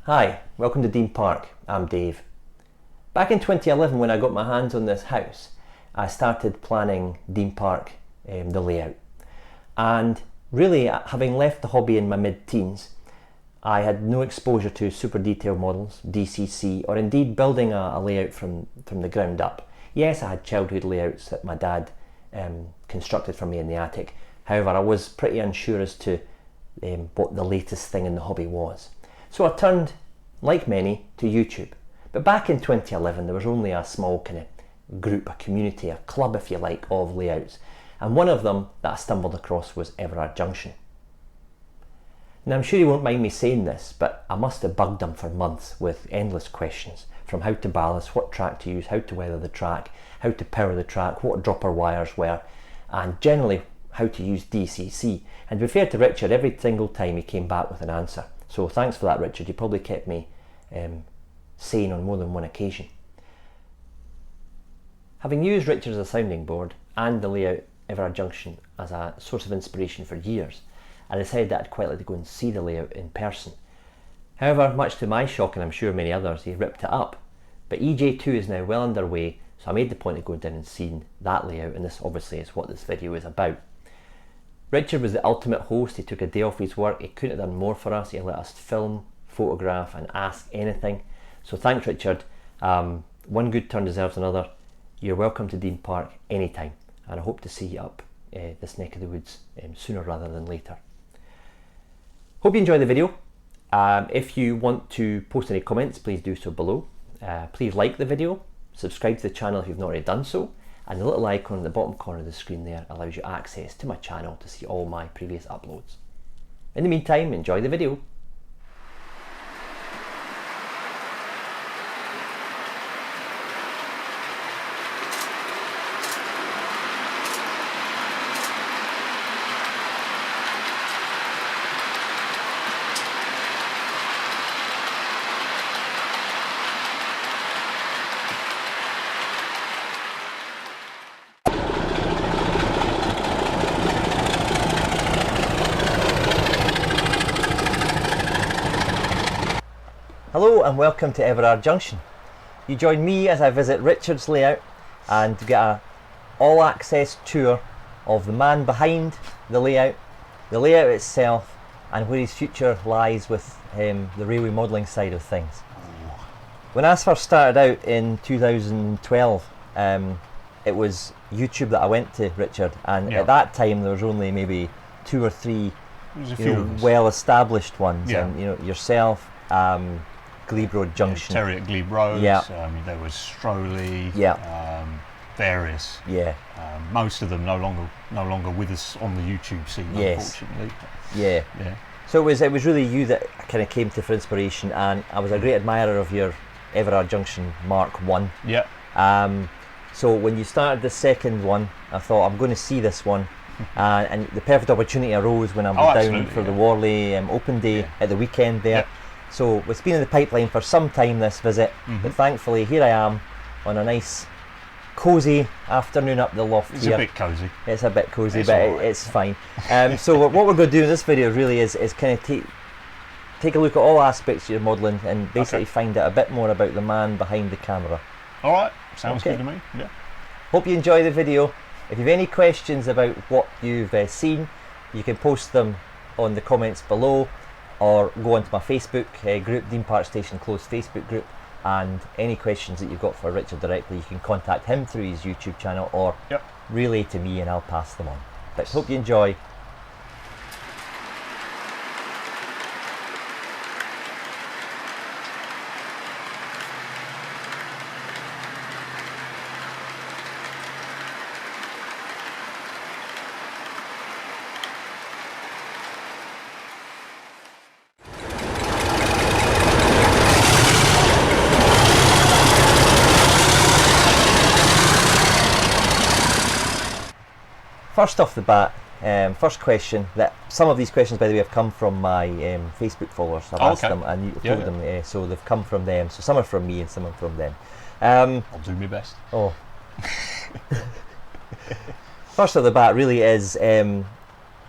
Hi, welcome to Dean Park. I'm Dave. Back in 2011 when I got my hands on this house, I started planning Dean Park, the layout. And really, having left the hobby in my mid-teens, I had no exposure to super detailed models, DCC, or indeed building a layout from the ground up. Yes, I had childhood layouts that my dad constructed for me in the attic. However, I was pretty unsure as to what the latest thing in the hobby was. So I turned, like many, to YouTube. But back in 2011 there was only a small kind of group, a community, a club if you like, of layouts. And one of them that I stumbled across was Everard Junction. Now I'm sure you won't mind me saying this, but I must have bugged him for months with endless questions, from how to ballast, what track to use, how to weather the track, how to power the track, what dropper wires were, and generally how to use DCC. And to be fair to Richard, every single time he came back with an answer. So thanks for that, Richard. You probably kept me sane on more than one occasion. Having used Richard as a sounding board and the layout Everard Junction as a source of inspiration for years, I decided that I'd quite like to go and see the layout in person. However, much to my shock, and I'm sure many others, he ripped it up. But EJ2 is now well underway, so I made the point of going down and seeing that layout, and this obviously is what this video is about. Richard was the ultimate host. He took a day off his work. He couldn't have done more for us. He let us film, photograph and ask anything. So thanks, Richard. One good turn deserves another. You're welcome to Dean Park anytime, and I hope to see you up this neck of the woods sooner rather than later. Hope you enjoy the video. If you want to post any comments, please do so below. Please like the video, subscribe to the channel if you've not already done so, and the little icon in the bottom corner of the screen there allows you access to my channel to see all my previous uploads. In the meantime, enjoy the video. Hello and welcome to Everard Junction. You join me as I visit Richard's layout and get a all-access tour of the man behind the layout itself, and where his future lies with the railway modelling side of things. When I first started out in 2012, it was YouTube that I went to, Richard, and at that time there was only maybe 2 or 3 well-established ones, and yourself, Glebe Road Junction. Terry at Glebe Road. There was Stroley. Various. Most of them no longer with us on the YouTube scene, unfortunately. So it was really you that kind of came to for inspiration, and I was a great admirer of your Everard Junction Mark 1. So when you started the second one, I thought I'm going to see this one. And the perfect opportunity arose when I was down for the Worley Open Day at the weekend there. So it's been in the pipeline for some time, this visit, but thankfully here I am on a nice cosy afternoon up the loft here. It's a bit cosy. It's a bit cosy, but it's fine. So what we're going to do in this video really is kind of take a look at all aspects of your modelling and basically find out a bit more about the man behind the camera. Alright, sounds good to me. Hope you enjoy the video. If you have any questions about what you've seen, you can post them on the comments below, or go onto my Facebook group, Dean Park Station Closed Facebook group, and any questions that you've got for Richard directly, you can contact him through his YouTube channel or relay to me and I'll pass them on. But hope you enjoy. First off the bat, first question, that some of these questions, by the way, have come from my Facebook followers. I've asked them and you've told them, so they've come from them. So some are from me and some are from them. I'll do my best. First off the bat really is the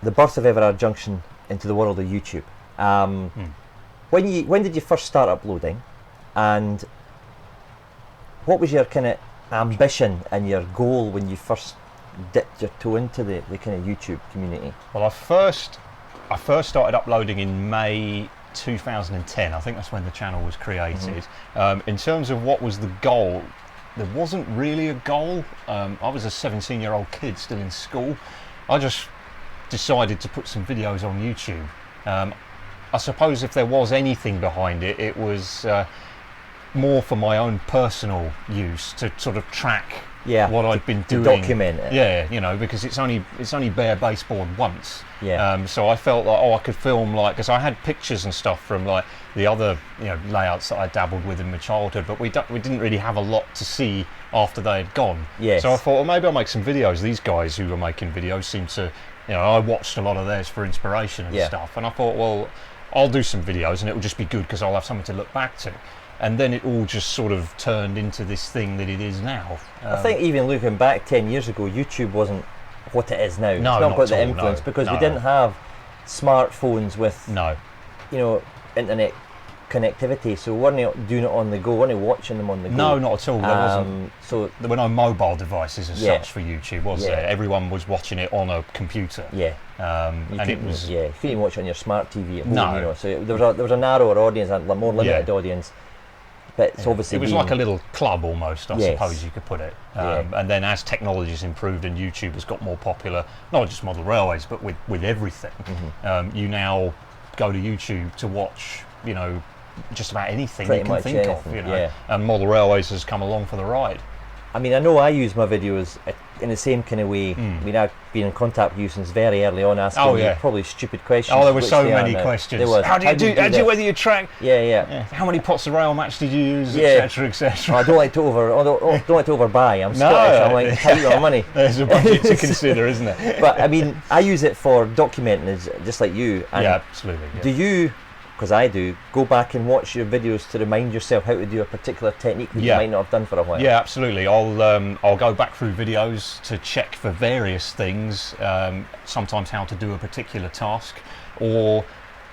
birth of Everard Junction into the world of YouTube. when did you first start uploading, and what was your kind of ambition and your goal when you first dipped your toe into the kind of YouTube community? Well, I first started uploading in May 2010. I think that's when the channel was created. In terms of what was the goal, there wasn't really a goal. I was a 17-year-old kid still in school. I just decided to put some videos on YouTube. I suppose if there was anything behind it, it was more for my own personal use, to sort of track what I'd been doing, document it. Yeah, you know, because it's only bare baseboard once. So I felt like, I could film, like, because I had pictures and stuff from like the other, you know, layouts that I dabbled with in my childhood, but we didn't really have a lot to see after they had gone. So I thought, well, maybe I'll make some videos. These guys who were making videos seem to, you know, I watched a lot of theirs for inspiration and stuff, and I thought, well, I'll do some videos and it will just be good because I'll have something to look back to. And then it all just sort of turned into this thing that it is now. I think even looking back 10 years ago, YouTube wasn't what it is now. No, it's not got the influence, no, because we didn't have smartphones with, you know, internet connectivity, so we weren't doing it on the go, we weren't watching them on the go. No, not at all. There were no mobile devices as such for YouTube, was there? Everyone was watching it on a computer. And it was... you couldn't even watch it on your smart TV at home, you know, so there was a narrower audience, a more limited audience. But it's obviously it was like a little club almost, I suppose you could put it. And then as technology's improved and YouTube has got more popular, not just model railways, but with everything, you now go to YouTube to watch, you know, just about anything you can think of, you know. And model railways has come along for the ride. I mean, I know I use my videos in the same kind of way. I mean, I've been in contact with you since very early on, asking you probably stupid questions. Oh, there were so many questions. There was. How do you weather your track? How many pots of rail match did you use, etc., etc. I don't like to overbuy. I'm Scottish. I'm like tight on money. There's a budget to consider, isn't there? But I mean, I use it for documenting, just like you. And absolutely. Do you? Because I do, go back and watch your videos to remind yourself how to do a particular technique that you might not have done for a while? Yeah, absolutely. I'll go back through videos to check for various things, sometimes how to do a particular task, or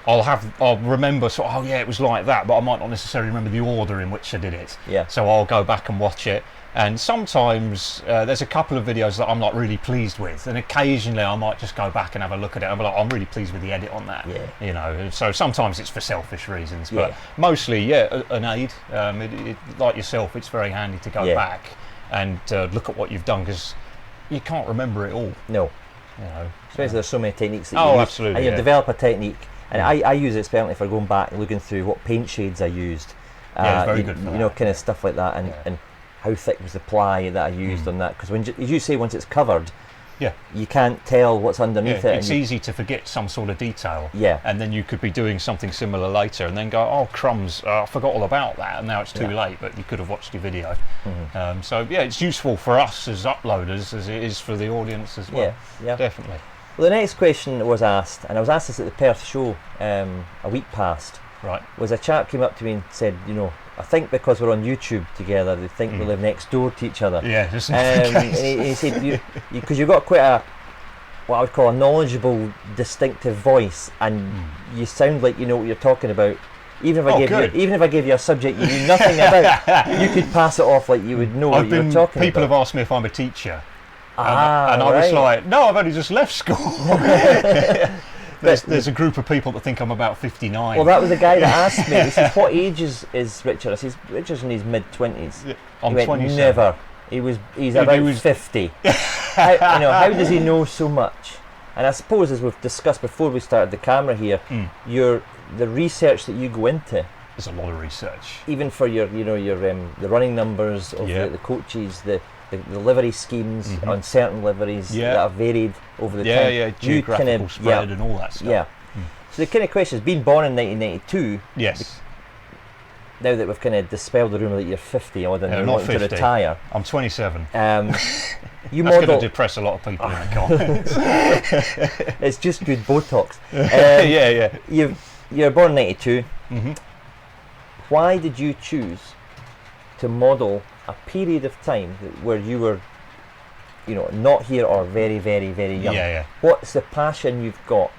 I'll remember it was like that, but I might not necessarily remember the order in which I did it. So I'll go back and watch it. And sometimes there's a couple of videos that I'm not really pleased with, and occasionally I might just go back and have a look at it and be like, I'm really pleased with the edit on that. You know, so sometimes it's for selfish reasons, but mostly, an aid. Like yourself, it's very handy to go back and look at what you've done, because you can't remember it all. No. You know, especially there's so many techniques that you use, absolutely, and you develop a technique. And I use it especially for going back and looking through what paint shades I used. It's very good for you know, kind of stuff like that, and how thick was the ply that I used on that, because as you say, once it's covered, you can't tell what's underneath it. It's easy to forget some sort of detail, Yeah. and then you could be doing something similar later and then go, oh crumbs, I forgot all about that, and now it's too late, but you could have watched your video. Mm-hmm. So yeah, it's useful for us as uploaders as it is for the audience as well. Yeah, definitely. Well, the next question was asked, and I was asked this at the Perth show a week past, right, was a chap came up to me and said, you know, I think because we're on YouTube together, they think we live next door to each other. Yeah, just and he said, because you've got quite a, what I would call a knowledgeable, distinctive voice, and you sound like you know what you're talking about. Even if I gave you a subject you knew nothing about, you could pass it off like you would know what you were talking about. People have asked me if I'm a teacher, and I was like, no, I've only just left school. There's a group of people that think I'm about 59. Well, that was the guy that asked me. He says, what age is Richard? I says, Richard's in his mid-20s. I'm 27. Never. He's about 50. How does he know so much? And I suppose, as we've discussed before we started the camera here, the research that you go into. There's a lot of research. Even for your the running numbers of the coaches, the livery schemes on certain liveries that are varied over the time. Geographical spread and all that stuff. So the kind of question is, being born in 1992. Yes. Now that we've kind of dispelled the rumour that you're 50 or you're wanting to retire. I'm 27. That's going to depress a lot of people in the comments. It's just good Botox. You're born in 92. Why did you choose to model a period of time where you were, not here or very, very, very young? What's the passion you've got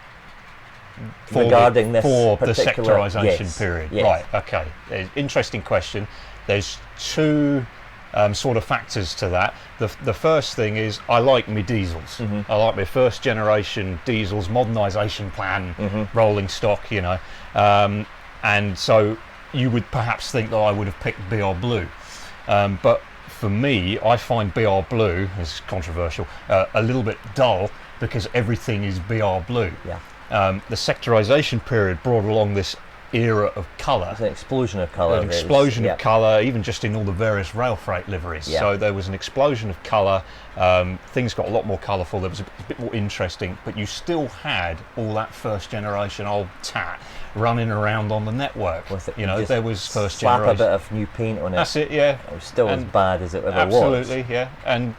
regarding this for the particular sectorisation period. Yes. Right, okay. Interesting question. There's two sort of factors to that. The first thing is I like my diesels. I like my first generation diesels, modernisation plan, rolling stock, you know. And so you would perhaps think that I would have picked BR Blue. But for me, I find BR Blue, this is controversial, a little bit dull because everything is BR Blue. Yeah. The sectorisation period brought along this era of colour. It's an explosion of colour. An explosion of colour, even just in all the various rail freight liveries. Yeah. So there was an explosion of colour. Things got a lot more colourful. There was a bit more interesting, but you still had all that first generation old tat running around on the network. You know, there was first generation. Slap a bit of new paint on it. That's it, yeah. It was still as bad as it ever was. Absolutely, yeah. And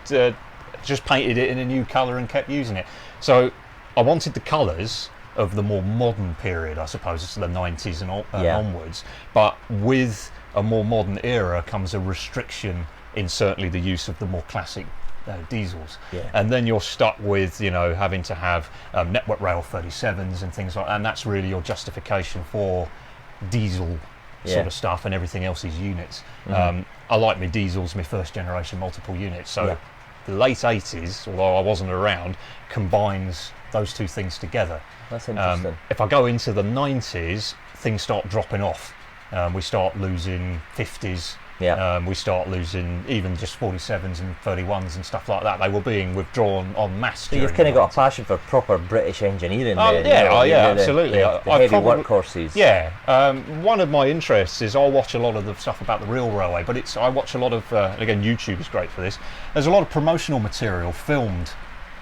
just painted it in a new colour and kept using it. So I wanted the colours of the more modern period, I suppose, it's the 90s and onwards. But with a more modern era comes a restriction in certainly the use of the more classic diesels. Yeah. And then you're stuck with, you know, having to have Network Rail 37s and things like that. And that's really your justification for diesel sort of stuff, and everything else is units. I like my diesels, my first generation multiple units. So the late 80s, although I wasn't around, combines those two things together. That's interesting. If I go into the 90s, things start dropping off. We start losing 50s. We start losing even just 47s and 31s and stuff like that. They were being withdrawn en masse. So you've kind of got a passion for proper British engineering. Absolutely. The heavy workhorses. Yeah. One of my interests is I'll watch a lot of the stuff about the real railway, but I watch a lot of, and again, YouTube is great for this. There's a lot of promotional material filmed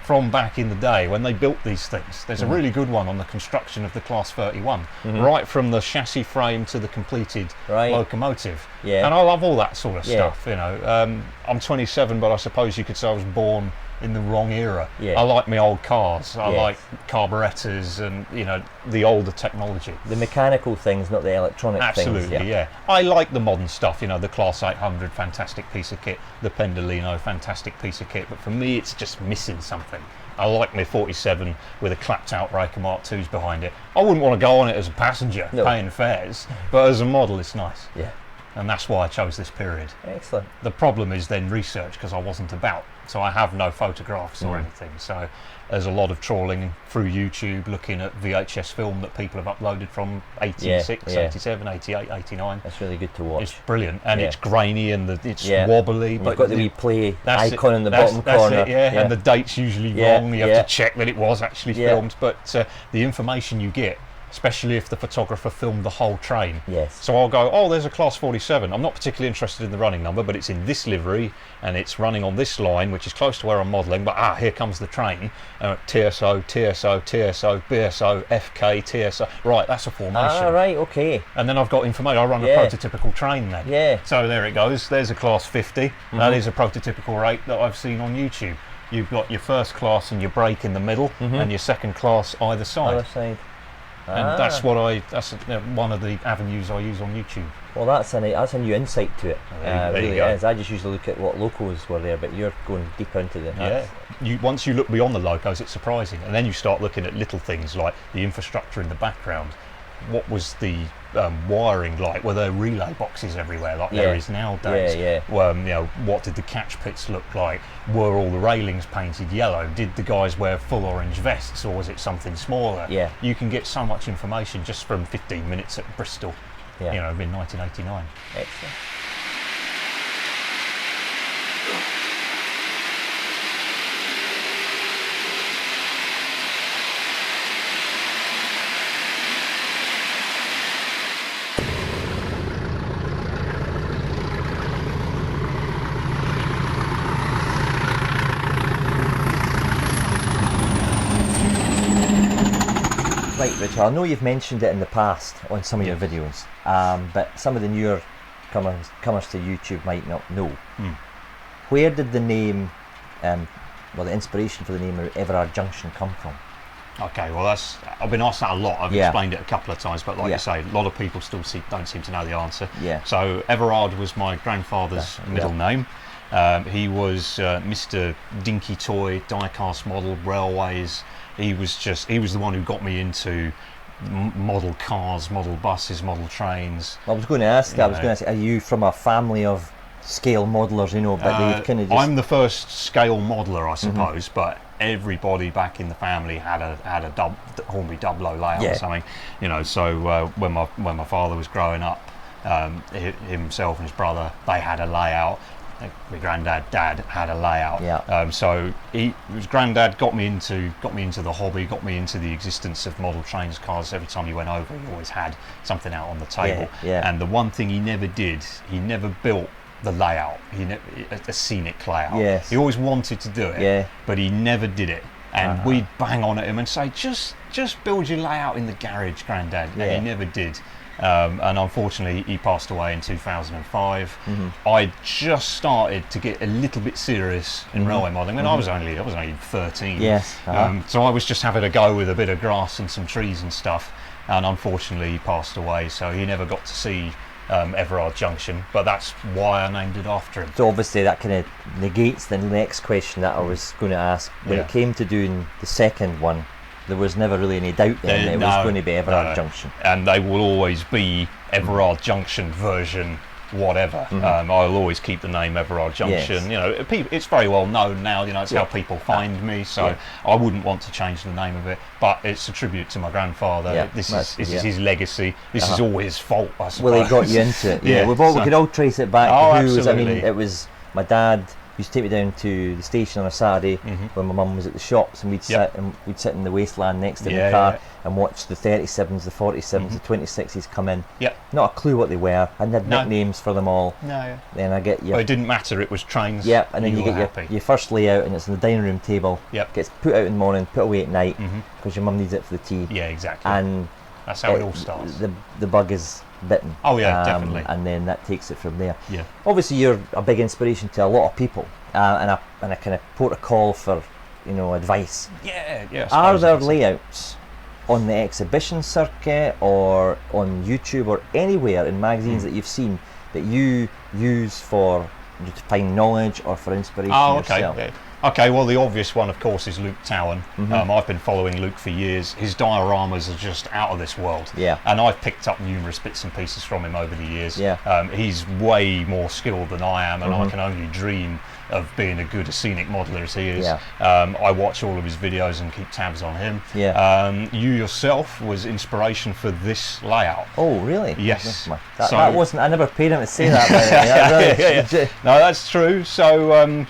from back in the day when they built these things. There's a really good one on the construction of the Class 31, right from the chassis frame to the completed locomotive. Yeah. And I love all that sort of stuff, you know. I'm 27, but I suppose you could say I was born in the wrong era. I like my old cars. I like carburettors and, you know, the older technology. The mechanical things, not the electronic things. Absolutely, yeah. I like the modern stuff, you know, the Class 800, fantastic piece of kit, the Pendolino, fantastic piece of kit, but for me it's just missing something. I like my 47 with a clapped out Raker Mark IIs behind it. I wouldn't want to go on it as a passenger, paying fares, but as a model it's nice. Yeah. And that's why I chose this period. Excellent. The problem is then research, because I wasn't about, so I have no photographs or anything. So there's a lot of trawling through YouTube, looking at VHS film that people have uploaded from 86, 87, 88, 89. That's really good to watch. It's brilliant, and it's grainy and it's wobbly. But you've got the wee play icon in the bottom corner. That's it, and the date's usually wrong. You have to check that it was actually filmed. But the information you get, especially if the photographer filmed the whole train. Yes. So I'll go, oh, there's a Class 47. I'm not particularly interested in the running number, but it's in this livery and it's running on this line, which is close to where I'm modelling. But here comes the train. TSO, TSO, TSO, BSO, FK, TSO. Right, that's a formation. Right, okay. And then I've got information. I run a prototypical train then. Yeah. So there it goes. There's a Class 50. That is a prototypical rate that I've seen on YouTube. You've got your first class and your brake in the middle, and your second class either side. Other side. And that's one of the avenues I use on YouTube. Well, that's a new insight to it. There you really go. is. I just usually look at what locos were there, but you're going deeper into the. Once you look beyond the locos, it's surprising, and then you start looking at little things like the infrastructure in the background. What was the wiring like? Were there relay boxes everywhere like there is nowadays? What did the catch pits look like? Were all the railings painted yellow? Did the guys wear full orange vests, or was it something smaller? You can get so much information just from 15 minutes at Bristol, in 1989. Excellent. Right, Richard, I know you've mentioned it in the past on some of your videos, but some of the newer comers to YouTube might not know. Where did the name, the inspiration for the name of Everard Junction come from? Okay, well I've been asked that a lot. I've explained it a couple of times, but like you say, a lot of people still don't seem to know the answer. So Everard was my grandfather's middle name. He was Mr. Dinky Toy, die-cast model, railways. He was the one who got me into model cars, model buses, model trains. I was going to ask. Are you from a family of scale modelers? You know, but they've kind of just... I'm the first scale modeler, I suppose, but everybody back in the family had a Hornby Dublo layout or something. You know, so when my father was growing up, himself and his brother, they had a layout. My dad had a layout. So his granddad got me into the hobby, got me into the existence of model trains, cars. Every time you went over, he always had something out on the table. And the one thing he never did, he never built the layout. A scenic layout. He always wanted to do it, but he never did it. And we'd bang on at him and say, just build your layout in the garage, Granddad. And he never did. And unfortunately, he passed away in 2005. I just started to get a little bit serious in railway modelling, and I was only 13. So I was just having a go with a bit of grass and some trees and stuff. And unfortunately, he passed away, so he never got to see Everard Junction. But that's why I named it after him. So obviously, that kind of negates the next question that I was going to ask. When it came to doing the second one, there was never really any doubt then it was going to be Everard Junction. And they will always be Everard Junction version whatever. I'll always keep the name Everard Junction. You know, it's very well known now. You know, it's how people find me. So I wouldn't want to change the name of it. But it's a tribute to my grandfather. This is his legacy. This is all his fault, I suppose. Well, he got you into it. We could all trace it back to who was. I mean, it was my dad. Used to take me down to the station on a Saturday when my mum was at the shops, and we'd sit in the wasteland next to the car and watch the 37s, the 47s, the 26s come in. Not a clue what they were. I had nicknames for them all. Then I get Well, it didn't matter. It was trains. And then you get your first layout, and it's on the dining room table. Gets put out in the morning, put away at night because your mum needs it for the tea. Exactly. And that's how it all starts. The bug is bitten. Definitely. And then that takes it from there. Obviously, you're a big inspiration to a lot of people, and I kind of put a call for advice. Are there layouts on the exhibition circuit or on YouTube or anywhere in magazines that you've seen that you use to find knowledge or for inspiration yourself? Okay, well, the obvious one, of course, is Luke Towan. I've been following Luke for years. His dioramas are just out of this world. And I've picked up numerous bits and pieces from him over the years. He's way more skilled than I am, and I can only dream of being a good scenic modeler as he is. I watch all of his videos and keep tabs on him. You yourself was inspiration for this layout. Oh, really? Yes. That wasn't. I never paid him to say that. No, that's true. So.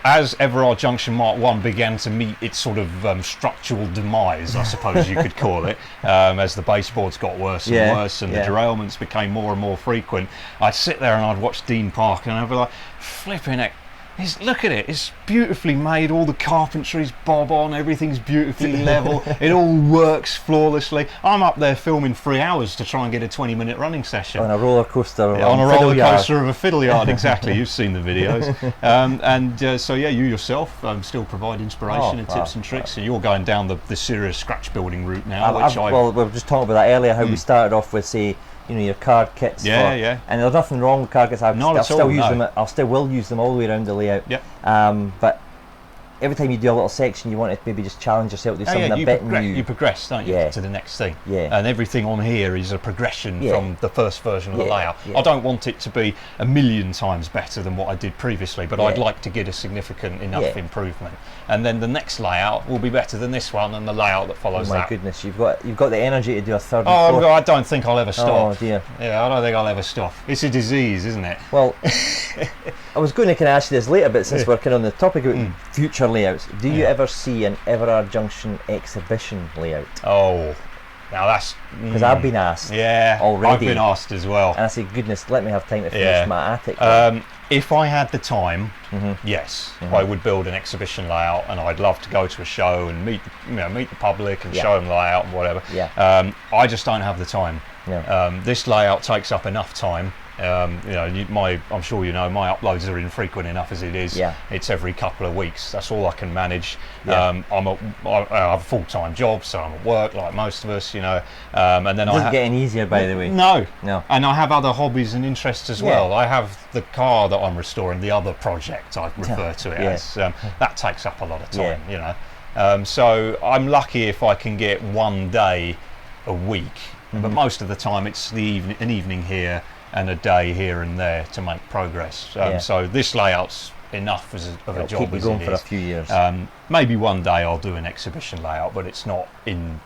As Everard Junction Mark 1 began to meet its sort of structural demise, I suppose you could call it, as the baseboards got worse and worse and the derailments became more and more frequent, I'd sit there and I'd watch Dean Park and I'd be like, flipping heck, look at it, it's beautifully made, all the carpentry's bob on, everything's beautifully level, it all works flawlessly. I'm up there filming 3 hours to try and get a 20-minute running session. On a roller coaster. On a roller coaster of a fiddle yard, exactly, you've seen the videos. So you yourself still provide inspiration and tips and tricks, so you're going down the serious scratch building route now. Well, we were just talking about that earlier, how we started off with, say, your card kits. And there's nothing wrong with card kits. I still will use them all the way around the layout. But every time you do a little section, you want to maybe just challenge yourself to do something a bit new. You progress, don't you, to the next thing. And everything on here is a progression from the first version of the layout. I don't want it to be a million times better than what I did previously, but I'd like to get a significant enough improvement. And then the next layout will be better than this one, and the layout that follows that. Oh my goodness, you've got the energy to do a third and fourth. I don't think I'll ever stop. Oh dear. I don't think I'll ever stop. It's a disease, isn't it? Well, I was going to kind of ask you this later, but since we're kind of on the topic of future layouts, do you ever see an Everard Junction exhibition layout? Oh, now that's... Because I've been asked already. I've been asked as well. And I say, goodness, let me have time to finish my attic. If I had the time, yes, I would build an exhibition layout, and I'd love to go to a show and meet the public and show them the layout and whatever. I just don't have the time. This layout takes up enough time. I'm sure my uploads are infrequent enough as it is. It's every couple of weeks. That's all I can manage. I have a full-time job, so I'm at work like most of us, and then it doesn't get any easier, by the way. No. And I have other hobbies and interests as well. I have the car that I'm restoring, the other project I refer to it as. That takes up a lot of time, So I'm lucky if I can get one day a week, but most of the time it's an evening here and a day here and there to make progress. So this layout's enough of a job. Keep you going for a few years. Maybe one day I'll do an exhibition layout, but it's not an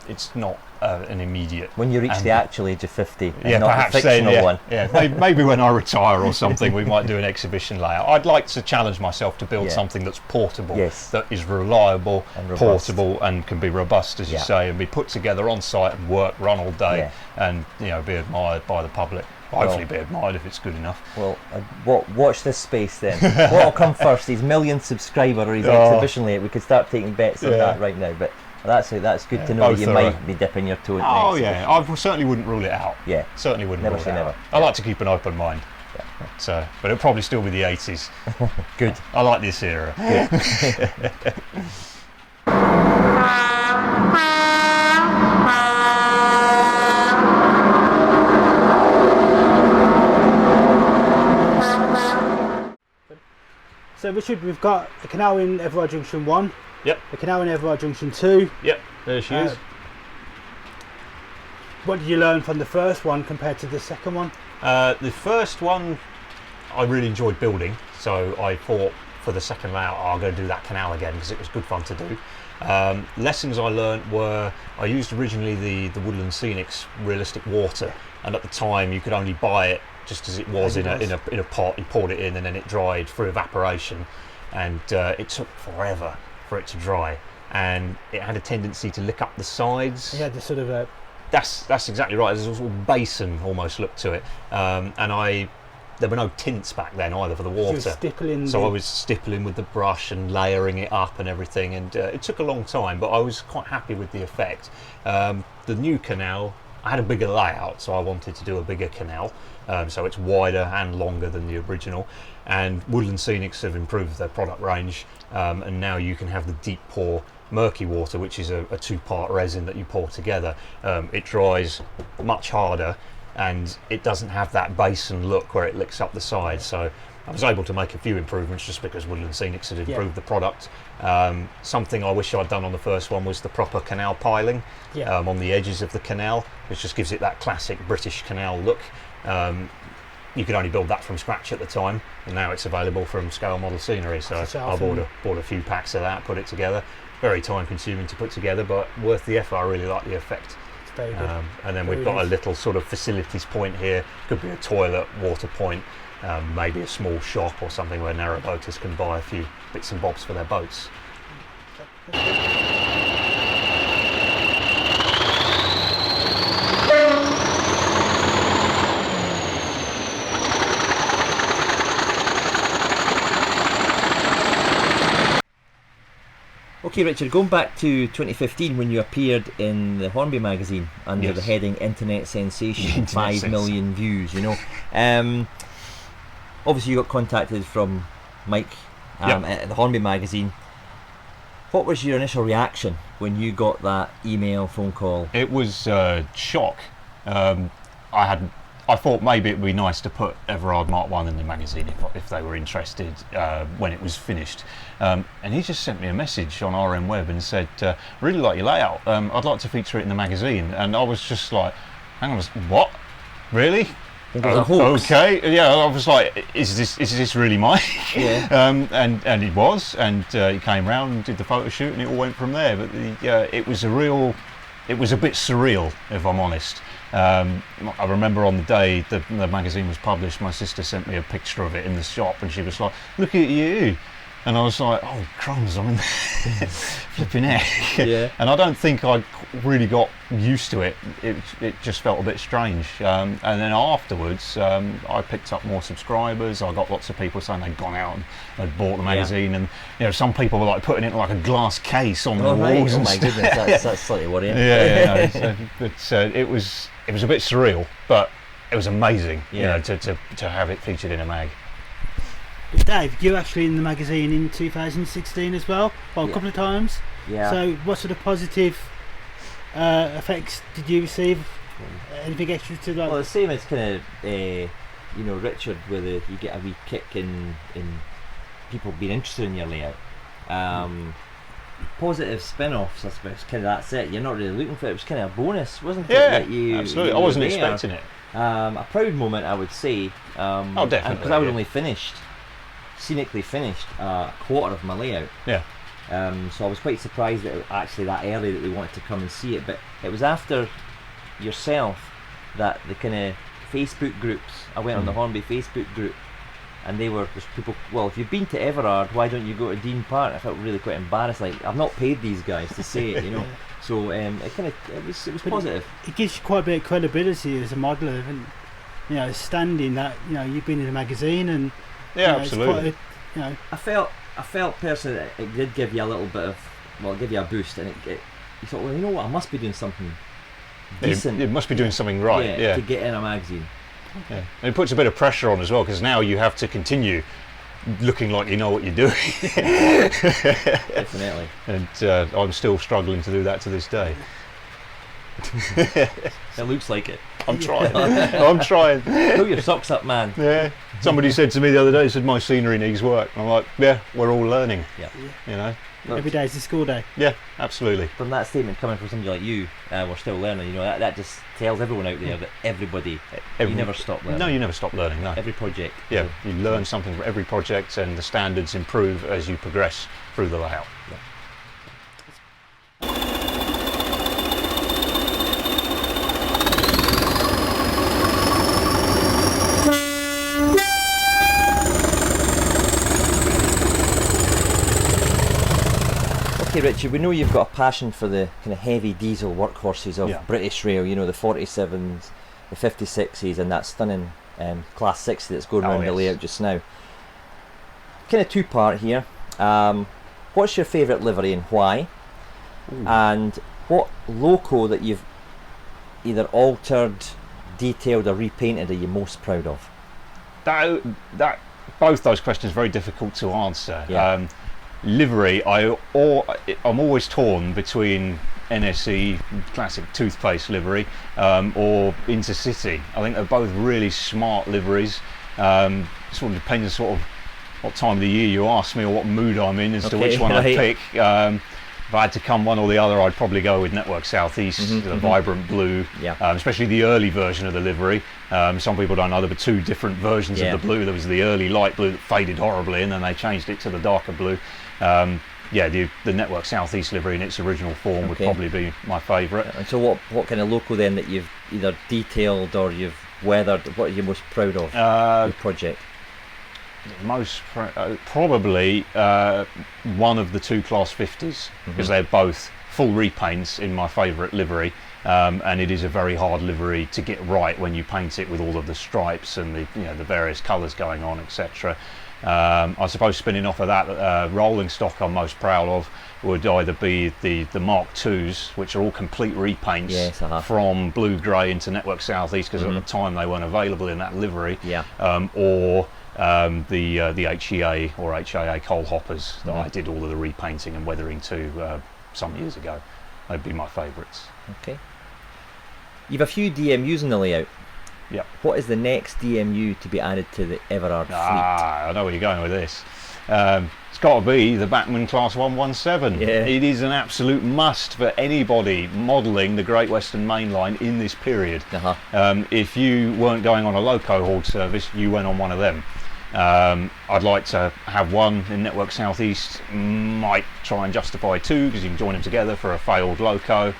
immediate. When you reach the actual age of 50, yeah, not perhaps the fictional then, one. maybe when I retire or something, we might do an exhibition layout. I'd like to challenge myself to build something that's portable, that is reliable, and portable, and can be robust, as you say, and be put together on site and run all day, and be admired by the public. Hopefully be admired if it's good enough. Well, watch this space then. What'll come first, his million subscriber or his exhibition layout? We could start taking bets on that right now, but that's good to know that you might be dipping your toe into the exhibition. I certainly wouldn't rule it out. Yeah, certainly wouldn't never rule say it never. out. I like to keep an open mind. But it'll probably still be the 80s. Good. I like this era. So Richard, we've got the canal in Everard Junction 1. Yep. The canal in Everard Junction 2. Yep, there she is. What did you learn from the first one compared to the second one? The first one I really enjoyed building, so I thought for the second layout I'm going to do that canal again because it was good fun to do. Lessons I learnt were, I used originally the Woodland Scenics realistic water, and at the time you could only buy it just as it was in a pot. You poured it in and then it dried through evaporation, and it took forever for it to dry, and it had a tendency to lick up the sides. Yeah, the sort of a... That's exactly right. There's a sort of basin almost look to it, and there were no tints back then either for the water. So I was stippling with the brush and layering it up and everything, and it took a long time, but I was quite happy with the effect. The new canal, I had a bigger layout, so I wanted to do a bigger canal, so it's wider and longer than the original. And Woodland Scenics have improved their product range, and now you can have the deep pour murky water, which is a two-part resin that you pour together. It dries much harder, and it doesn't have that basin look where it licks up the sides. So I was able to make a few improvements just because Woodland Scenics had improved the product. Something I wish I'd done on the first one was the proper canal piling on the edges of the canal, which just gives it that classic British canal look. You could only build that from scratch at the time, and now it's available from Scale Model Scenery, so I bought a few packs of that, put it together. Very time consuming to put together, but worth the effort. I really like the effect. It's very good. And then we've got a little sort of facilities point here, could be a toilet, water point, maybe a small shop or something where narrowboaters can buy a few bits and bobs for their boats. Okay, Richard, going back to 2015 when you appeared in the Hornby magazine under the heading Internet Sensation, 5 million views, obviously you got contacted from Mike at the Hornby magazine. What was your initial reaction when you got that email, phone call? It was shock. I thought maybe it would be nice to put Everard Mark 1 in the magazine if they were interested when it was finished. And he just sent me a message on RM Web and said, really like your layout, I'd like to feature it in the magazine. And I was just like, hang on, what? Really? It was a hoax. Okay, yeah, I was like, is this really Mike? Yeah. And it was, and he came round and did the photo shoot, and it all went from there. But it was a bit surreal, if I'm honest. I remember on the day the magazine was published, my sister sent me a picture of it in the shop, and she was like, look at you. And I was like, oh crumbs, I'm in flipping heck. Yeah. And I don't think I really got used to it. It just felt a bit strange. And then afterwards, I picked up more subscribers. I got lots of people saying they'd gone out and they'd bought the magazine, and some people were like putting it in like a glass case on the walls. Oh my goodness, that's slightly worrying. But it was a bit surreal, but it was amazing, to have it featured in a mag. Dave, you're actually in the magazine in 2016 as well, a couple of times. Yeah. So what sort of positive effects did you receive? Anything extra to that? Well, the same as kind of, Richard, where you get a wee kick in people being interested in your layout. positive spin-offs, I suppose. Kind of that's it. You're not really looking for it. It was kind of a bonus, wasn't it? Yeah, that you, absolutely. you I wasn't were there. expecting it. A proud moment, I would say. Oh, definitely. Because I was yeah. only scenically finished a quarter of my layout. Yeah. So I was quite surprised that actually that early that they wanted to come and see it. But it was after yourself that the kind of Facebook groups. I went on the Hornby Facebook group, and there's people. Well, if you've been to Everard, why don't you go to Dean Park? I felt really quite embarrassed. Like, I've not paid these guys to say it, you know. So it was positive. It gives you quite a bit of credibility as a modeller, and standing that you've been in a magazine, and Yeah, it's absolutely. quite a, I felt personally that it did give you a little bit of, give you a boost, and you thought, well, you know what, I must be doing something decent. It must be doing something right. Yeah. To get in a magazine. Yeah. And it puts a bit of pressure on as well, because now you have to continue looking like you know what you're doing. Definitely. And I'm still struggling to do that to this day. It looks like it. I'm trying. I'm trying. Pull your socks up, man. Yeah. Somebody said to me the other day, said my scenery needs work. And I'm like, yeah, we're all learning. Yeah. You know. every day is a school day. Yeah, absolutely. From that statement coming from somebody like you, we're still learning. That just tells everyone out there that everybody, you never stop learning. No, you never stop learning. No. Every project. Yeah, you learn something from every project, and the standards improve as you progress through the layout. Yeah. Okay, Richard, we know you've got a passion for the kind of heavy diesel workhorses of British Rail, the 47s, the 56s, and that stunning Class 60 that's going around the layout just now. Kind of two-part here. What's your favourite livery and why? Ooh. And what loco that you've either altered, detailed or repainted are you most proud of? Both those questions are very difficult to answer. Yeah. Livery, I'm always torn between NSE, classic toothpaste livery, or Intercity. I think they're both really smart liveries. Sort of depends sort of what time of the year you ask me or what mood I'm in as to which one I'd pick. If I had to come one or the other, I'd probably go with Network Southeast, the vibrant blue, especially the early version of the livery. Some people don't know there were two different versions of the blue. There was the early light blue that faded horribly, and then they changed it to the darker blue. The Network Southeast livery in its original form would probably be my favourite. And so what kind of loco then that you've either detailed or you've weathered, what are you most proud of your project? Probably one of the two Class 50s, because they're both full repaints in my favourite livery, and it is a very hard livery to get right when you paint it with all of the stripes and the various colours going on, etc. I suppose spinning off of that, rolling stock I'm most proud of would either be the Mark IIs, which are all complete repaints from blue grey into Network Southeast, because at the time they weren't available in that livery, or the HEA or HAA coal hoppers that I did all of the repainting and weathering to some years ago. They'd be my favourites. Okay. You've a few DMUs in the layout. Yeah. What is the next DMU to be added to the Everard fleet? I know where you're going with this. It's got to be the Bachmann Class 117. Yeah. It is an absolute must for anybody modelling the Great Western Main Line in this period. If you weren't going on a loco hauled service, you went on one of them. I'd like to have one in Network Southeast. Might try and justify two, because you can join them together for a failed loco.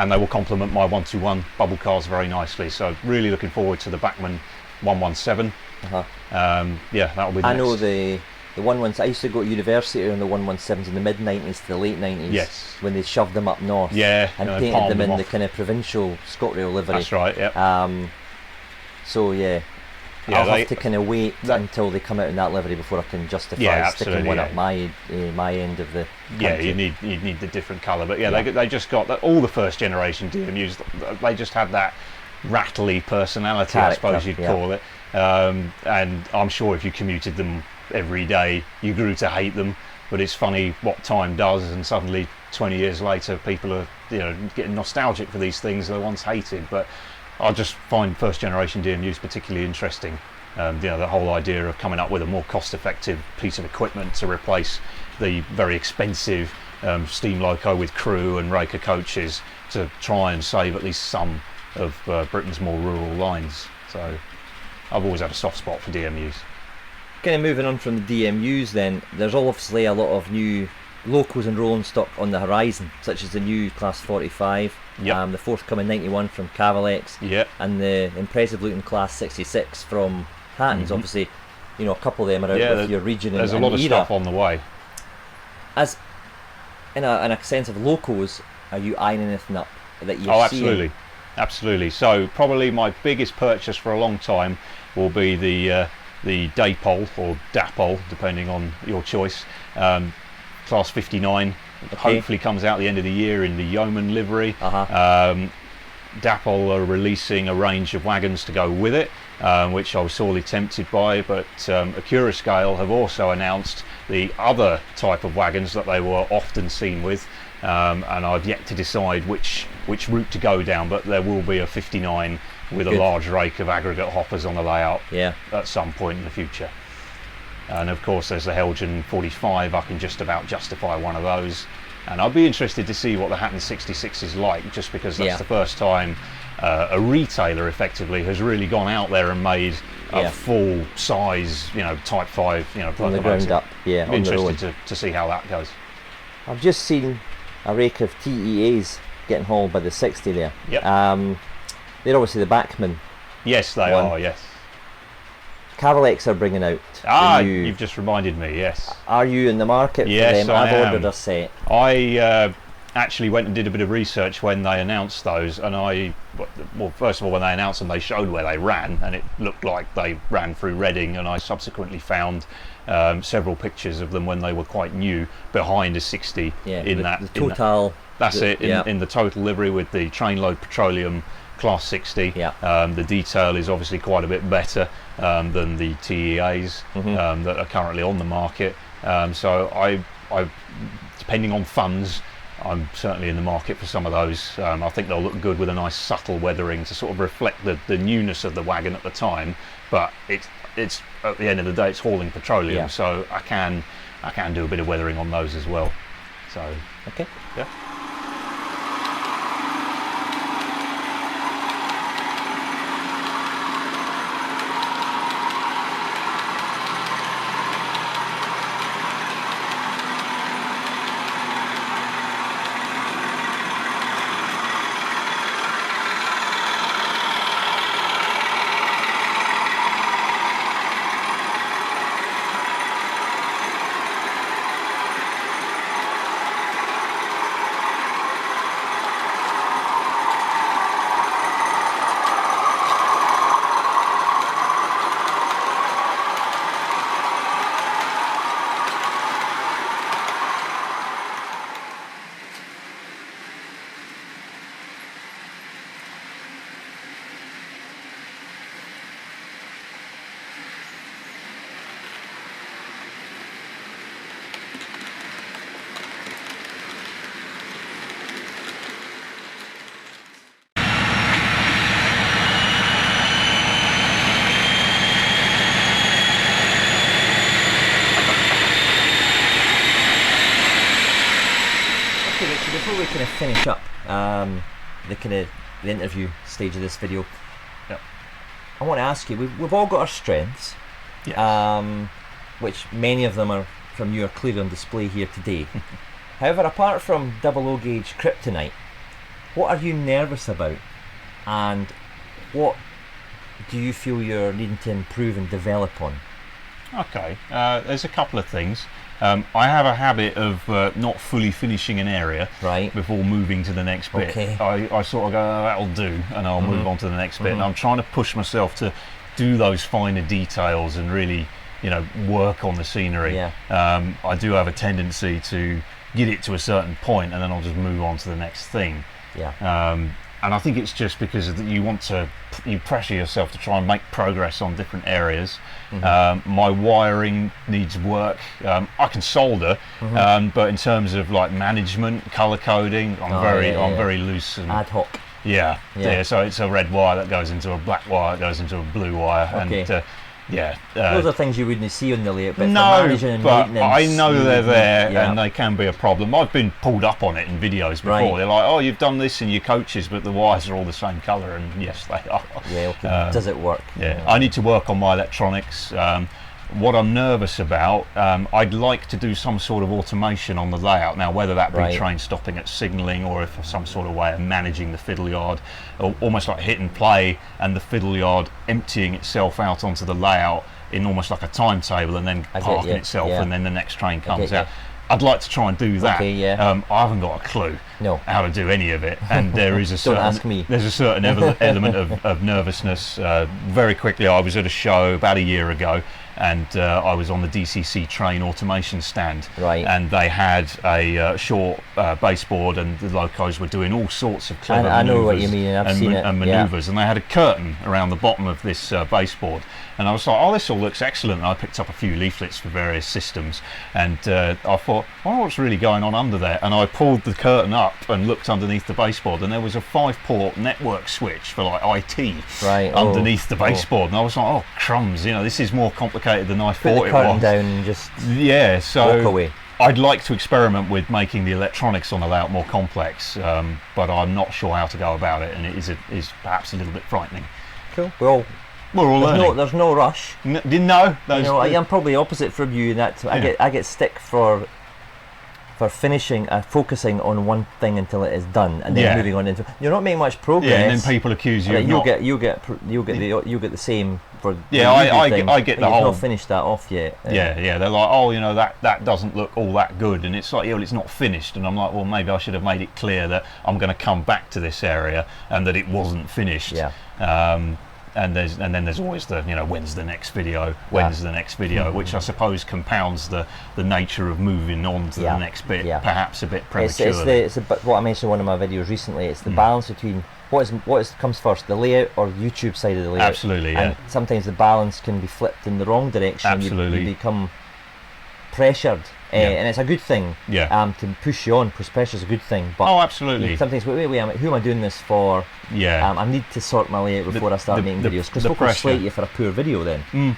And they will complement my 121 bubble cars very nicely. So really looking forward to the Bachmann 117. That'll be. I know the 117. I used to go to university on the 117s in the mid 90s to the late 90s. Yes. When they shoved them up north. Yeah. And painted them in the kind of provincial ScotRail livery. That's right. Yeah. I'll have to kind of wait until they come out in that livery before I can justify sticking one up my end of the country. Yeah, you need the different colour, but they just got that. All the first generation DMUs, they just had that rattly personality, character, I suppose you'd call it. And I'm sure if you commuted them every day, you grew to hate them. But it's funny what time does, and suddenly 20 years later, people are getting nostalgic for these things they once hated. But I just find first generation DMUs particularly interesting. The whole idea of coming up with a more cost-effective piece of equipment to replace the very expensive steam loco with crew and raker coaches, to try and save at least some of Britain's more rural lines. So I've always had a soft spot for DMUs. Kind of moving on from the DMUs then, there's obviously a lot of new locos and rolling stock on the horizon, such as the new Class 45, Yep. the forthcoming 91 from Cavalex, Yep. and the impressive looking Class 66 from Hattons. Obviously, you know, a couple of them are out with your region There's and a lot of era. stuff on the way. As in a sense of locos, are you eyeing anything up that you're Oh, seeing? absolutely. So probably my biggest purchase for a long time will be the Dapol or Dapol, depending on your choice. Class 59 hopefully comes out the end of the year in the yeoman livery. Dapol are releasing a range of wagons to go with it, which I was sorely tempted by, but Accurascale have also announced the other type of wagons that they were often seen with, and I've yet to decide which route to go down, but there will be a 59 with a large rake of aggregate hoppers on the layout at some point in the future. And of course there's the Helgen 45, I can just about justify one of those. And I'll be interested to see what the Hatton 66 is like, just because that's the first time a retailer effectively has really gone out there and made a full size, Type 5, from the ground up. I'm interested to see how that goes. I've just seen a rake of TEAs getting hauled by the 60 there. Yep. They're obviously the Backman. Yes, they are, yes. Cavalex are bringing out. You've just reminded me, yes. Are you in the market for them? I've ordered a set. I actually went and did a bit of research when they announced those, and first of all, when they announced them, they showed where they ran, and it looked like they ran through Reading, and I subsequently found several pictures of them when they were quite new behind a 60 in the Total. In the Total livery with the Trainload Petroleum Class 60. The detail is obviously quite a bit better than the TEAs that are currently on the market. So I, depending on funds, I'm certainly in the market for some of those. I think they'll look good with a nice subtle weathering to sort of reflect the newness of the wagon at the time. But it's at the end of the day, it's hauling petroleum, so I can do a bit of weathering on those as well. So yeah. Before we kind of finish up the interview stage of this video, I want to ask you, we've all got our strengths, which many of them are from you are clearly on display here today. However, apart from double O gauge kryptonite, what are you nervous about, and what do you feel you're needing to improve and develop on? Okay, there's a couple of things. I have a habit of not fully finishing an area before moving to the next bit. I sort of go, oh, that'll do, and I'll move on to the next bit. And I'm trying to push myself to do those finer details and really, work on the scenery. I do have a tendency to get it to a certain point, and then I'll just move on to the next thing. And I think it's just because you pressure yourself to try and make progress on different areas. My wiring needs work. I can solder, but in terms of like management, color coding, I'm very loose and ad hoc. Yeah. So it's a red wire that goes into a black wire, that goes into a blue wire, Okay. and Those are things you wouldn't see on the layout, but for no, managing and but maintenance, I know you they're would- there, yeah. and they can be a problem. I've been pulled up on it in videos before. Right. They're like, "Oh, you've done this in your coaches, but the wires are all the same colour," and yes, they are. Yeah, okay. Does it work? Yeah, I need to work on my electronics. What I'm nervous about, I'd like to do some sort of automation on the layout. Now, whether that be Right. train stopping at signalling, or if some sort of way of managing the fiddle yard, or almost like hit and play, and the fiddle yard emptying itself out onto the layout in almost like a timetable, and then I get parking you, itself, yeah. and then the next train get comes you. out. I'd like to try and do that. Okay, yeah. I haven't got a clue No. how to do any of it, and there is a certain ask me. there's a certain element of nervousness. Very quickly, I was at a show about a year ago, and I was on the DCC train automation stand, Right. and they had a short baseboard, and the locos were doing all sorts of clever I know what manoeuvres you mean, I've and seen it, and yeah. manoeuvres, and they had a curtain around the bottom of this baseboard, and I was like, oh, this all looks excellent. And I picked up a few leaflets for various systems, and I thought, I wonder what's really going on under there, and I pulled the curtain up and looked underneath the baseboard, and there was a 5-port network switch for like IT Right. underneath the baseboard, and I was like, oh crumbs, this is more complicated than I Put thought the it curtain was. down and just Yeah, so walk away. I'd like to experiment with making the electronics on the layout more complex, but I'm not sure how to go about it, and it is perhaps a little bit frightening. Cool. Well, We're all learning. there's no rush. Didn't know. You know, I'm probably opposite from you in that I get stick for finishing, focusing on one thing until it is done, and then Yeah. moving on into. You're not making much progress. Yeah, and then people accuse you of you'll not. get the same for. Yeah, I get the you've whole. not finished that off yet. Yeah, they're like, oh, that doesn't look all that good, and it's like, yeah, well, it's not finished, and I'm like, well, maybe I should have made it clear that I'm going to come back to this area and that it wasn't finished. Yeah. And then there's always the when's the next video, which I suppose compounds the nature of moving on to the next bit, perhaps a bit prematurely. It's what I mentioned in one of my videos recently. It's the balance between what comes first, the layout or YouTube side of the layout. Absolutely, yeah. And sometimes the balance can be flipped in the wrong direction. Absolutely. You become pressured, and it's a good thing. Yeah. To push you on, because pressure's a good thing. But Oh, absolutely. sometimes wait, who am I doing this for? Yeah. I need to sort my layout before I start making videos, because the people will pressure. slate you for a poor video then.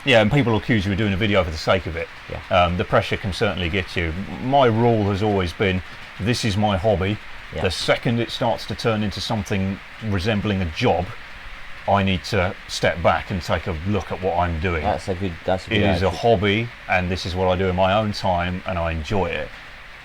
Yeah, and people accuse you of doing a video for the sake of it. Yeah. The pressure can certainly get you. My rule has always been, this is my hobby. Yeah. The second it starts to turn into something resembling a job, I need to step back and take a look at what I'm doing. That's a good It is a attitude. hobby, and this is what I do in my own time, and I enjoy it.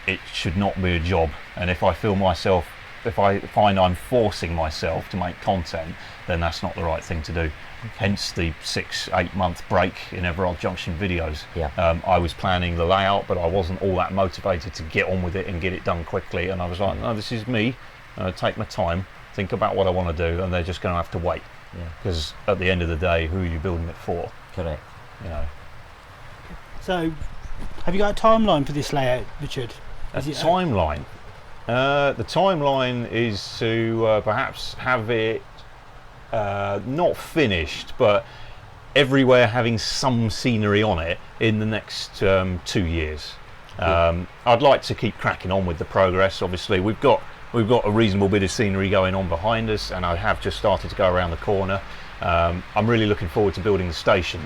It should not be a job. And if I find I'm forcing myself to make content, then that's not the right thing to do. Hence the 6-8 month break in Everard Junction videos. Yeah. I was planning the layout, but I wasn't all that motivated to get on with it and get it done quickly. And I was like, no, this is me. Take my time, think about what I want to do, and they're just going to have to wait. Yeah. Because at the end of the day, who are you building it for? Correct. So, have you got a timeline for this layout, Richard? A timeline. The timeline is to perhaps have it not finished, but everywhere having some scenery on it in the next 2 years. I'd like to keep cracking on with the progress. Obviously, we've got a reasonable bit of scenery going on behind us, and I have just started to go around the corner. I'm really looking forward to building the station.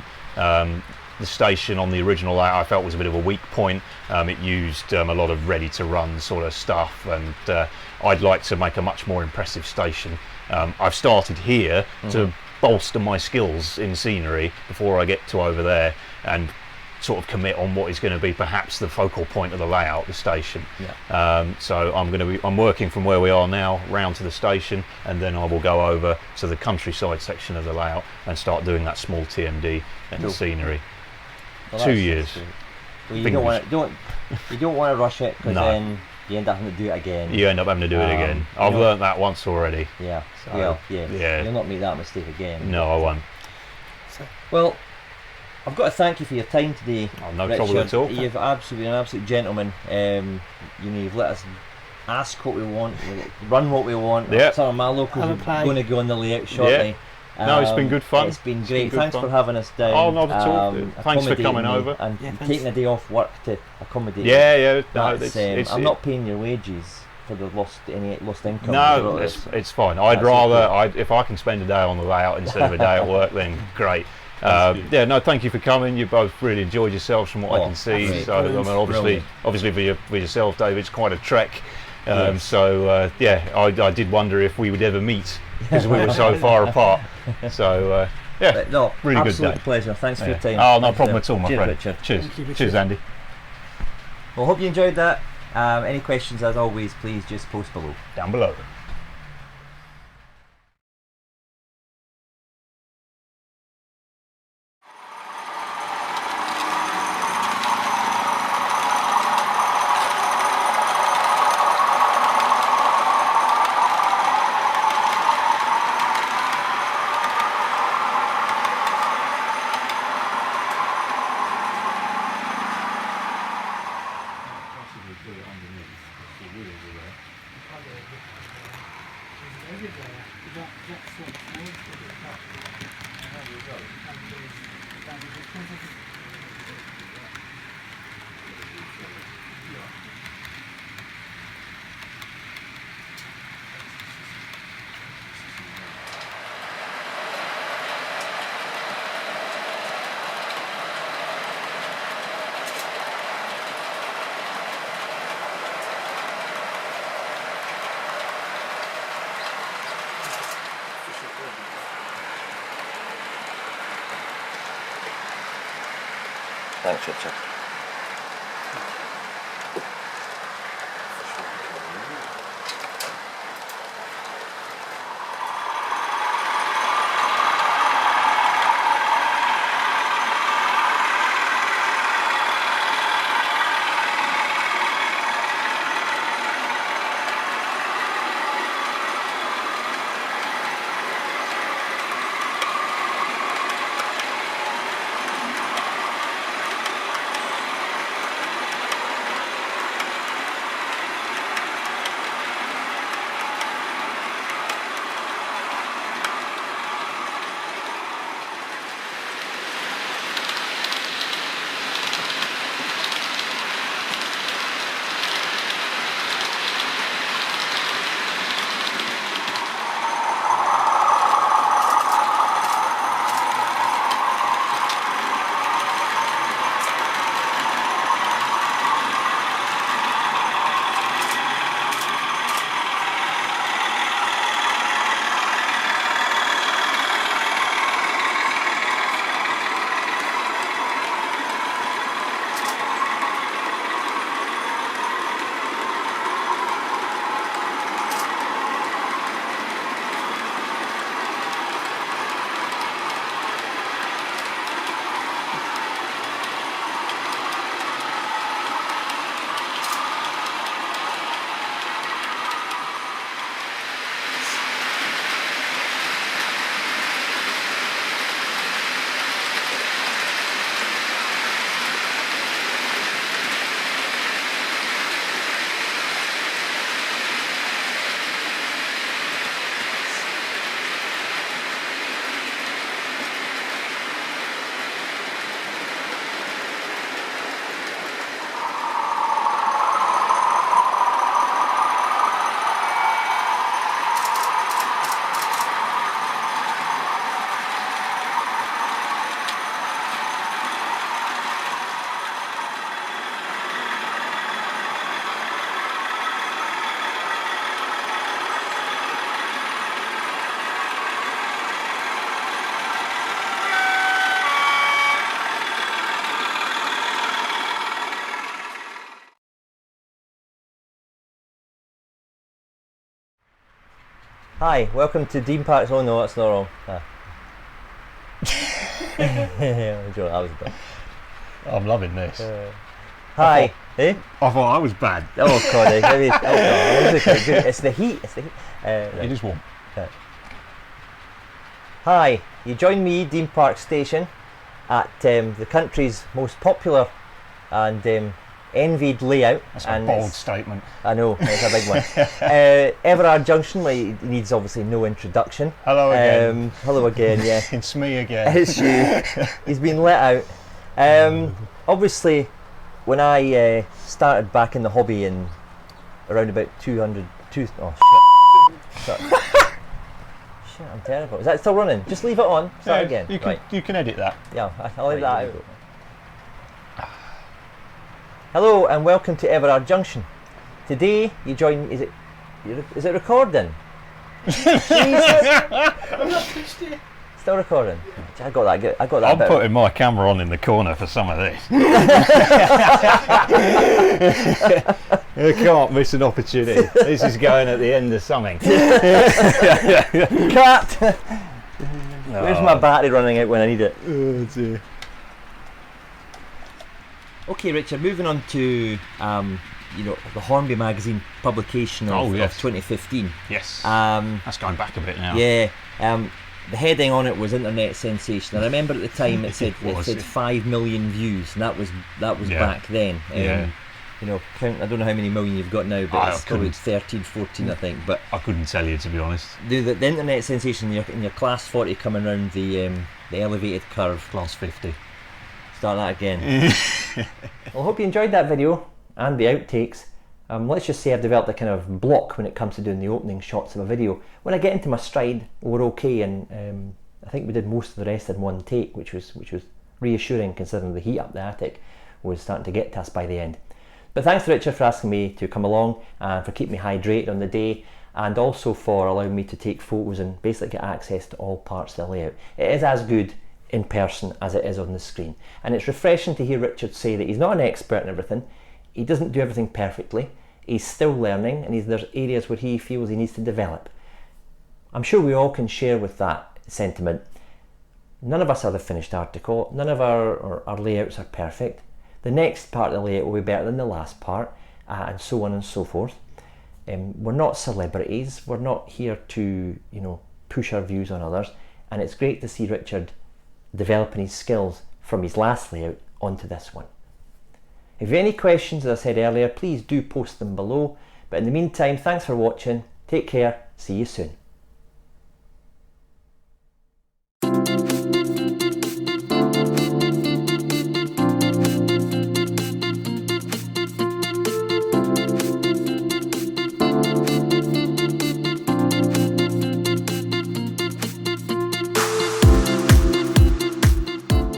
The station on the original layout I felt was a bit of a weak point. It used a lot of ready-to-run sort of stuff, and I'd like to make a much more impressive station. I've started here to bolster my skills in scenery before I get to over there and sort of commit on what is going to be perhaps the focal point of the layout, the station. So I'm working from where we are now round to the station, and then I will go over to the countryside section of the layout and start doing that small TMD and the scenery. Well, 2 years. Well, you Fingers. don't want to rush it, because No. then you end up having to do it again. You end up having to do it again. I've learnt that once already. Yeah. So, Well, yeah. yeah. You'll not make that mistake again. No, I won't. Well, I've got to thank you for your time today. Oh, no Richard. trouble at all. You've absolutely been an absolute gentleman. You've let us ask what we want, run what we want. Yeah. Some of my locals Have a are play. going to go on the layout shortly. No, it's been good fun. It's been It's great. been good Thanks fun. for having us down. Oh, not at all. Thanks for accommodating coming me over. and Yeah, thanks. taking a day off work to accommodate. Yeah, no, That's, I'm not paying your wages. for the any lost income? No, it's fine. I'd rather, if I can spend a day on the layout instead of a day at work, then great. Yeah, no, thank you for coming. You both really enjoyed yourselves from what I can see. Great. So, I mean, obviously for yourself, David, it's quite a trek. So, yeah, I did wonder if we would ever meet because we were so far apart. So, yeah, no, really good day. Absolute pleasure. Thanks for your time. Oh, no problem at all, my Cheers, friend. Richard. Cheers. Thank you, Richard. Cheers, Andy. Well, hope you enjoyed that. Any questions, as always, please just post below. Down below. Thanks, Richard. Hi, welcome to Dean Park's. Oh no, that's not wrong. That was bad. I'm loving this. Hi. Eh? I thought I was bad. Oh God, it's the heat. It's the heat. It is warm. Hi, you join me, Dean Park Station, at the country's most popular and envied layout. That's a bold statement. I know, it's a big one. Everard Junction, like, needs obviously no introduction. Hello again. Hello again, yeah. It's me again. It's you. He's been let out. Obviously, when I started back in the hobby in around about 200. Oh shit! Shit, I'm terrible. Is that still running? Just leave it on. Start again. You can edit that. Yeah, I'll leave that out. Hello and welcome to Everard Junction. Today you join. Is it recording? Jesus! I'm not touched it. Still recording. I got that. I got that. I'm putting my camera on in the corner for some of this. You can't miss an opportunity. This is going at the end of something. Cut. Where's my battery running out when I need it? Oh dear. Okay, Richard. Moving on to the Hornby magazine publication of 2015. Yes. That's going back a bit now. Yeah. The heading on it was internet sensation. I remember at the time it said 5 million views, and that was back then. Yeah. Count. I don't know how many million you've got now, but it's probably 13, 14, I think. But I couldn't tell you, to be honest. The internet sensation in your class 40 coming around the elevated curve. Class 50. Start that again. Well, I hope you enjoyed that video and the outtakes. Let's just say I've developed a kind of block when it comes to doing the opening shots of a video. When I get into my stride, we're okay, and I think we did most of the rest in one take, which was reassuring considering the heat up the attic was starting to get to us by the end. But thanks to Richard for asking me to come along and for keeping me hydrated on the day, and also for allowing me to take photos and basically get access to all parts of the layout. It is as good in person as it is on the screen, and it's refreshing to hear Richard say that he's not an expert in everything. He doesn't do everything perfectly. He's still learning, and there's areas where he feels he needs to develop. I'm sure we all can share with that sentiment. None of us are the finished article. None of our layouts are perfect. The next part of the layout will be better than the last part, and so on and so forth. We're not celebrities. We're not here to push our views on others, and it's great to see Richard developing his skills from his last layout onto this one. If you have any questions, as I said earlier, please do post them below. But in the meantime, thanks for watching. Take care. See you soon.